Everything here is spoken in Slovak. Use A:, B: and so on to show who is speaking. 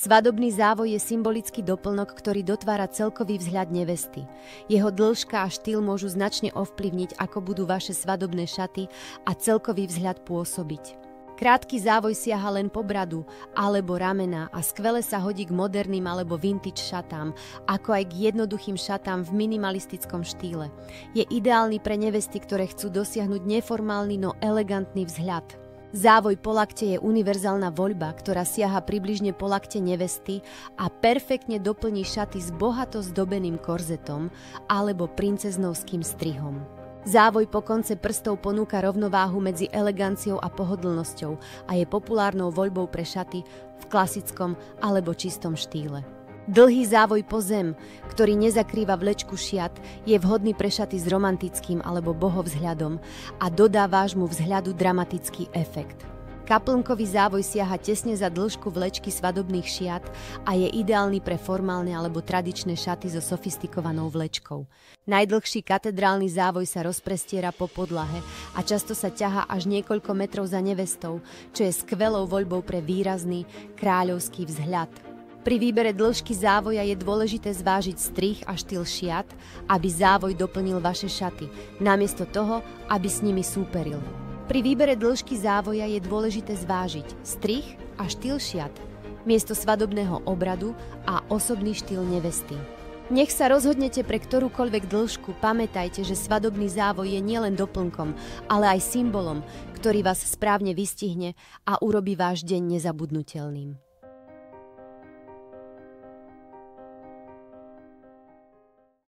A: Svadobný závoj je symbolický doplnok, ktorý dotvára celkový vzhľad nevesty. Jeho dĺžka a štýl môžu značne ovplyvniť, ako budú vaše svadobné šaty a celkový vzhľad pôsobiť. Krátky závoj siaha len po bradu alebo ramená a skvele sa hodí k moderným alebo vintage šatám, ako aj k jednoduchým šatám v minimalistickom štýle. Je ideálny pre nevesty, ktoré chcú dosiahnuť neformálny, no elegantný vzhľad. Závoj po lakte je univerzálna voľba, ktorá siaha približne po lakte nevesty a perfektne doplní šaty s bohato zdobeným korzetom alebo princeznovským strihom. Závoj po konce prstov ponúka rovnováhu medzi eleganciou a pohodlnosťou a je populárnou voľbou pre šaty v klasickom alebo čistom štýle. Dlhý závoj po zem, ktorý nezakrýva vlečku šiat, je vhodný pre šaty s romantickým alebo bohovzhľadom a dodá vášmu vzhľadu dramatický efekt. Kaplnkový závoj siaha tesne za dĺžku vlečky svadobných šiat a je ideálny pre formálne alebo tradičné šaty so sofistikovanou vlečkou. Najdlhší katedrálny závoj sa rozprestiera po podlahe a často sa ťahá až niekoľko metrov za nevestou, čo je skvelou voľbou pre výrazný kráľovský vzhľad. Pri výbere dĺžky závoja je dôležité zvážiť strih a štýl šiat, aby závoj doplnil vaše šaty, namiesto toho, aby s nimi súperil. Pri výbere dĺžky závoja je dôležité zvážiť strih a štýl šiat, miesto svadobného obradu a osobný štýl nevesty. Nech sa rozhodnete pre ktorúkoľvek dĺžku, pamätajte, že svadobný závoj je nielen doplnkom, ale aj symbolom, ktorý vás správne vystihne a urobí váš deň nezabudnutelným.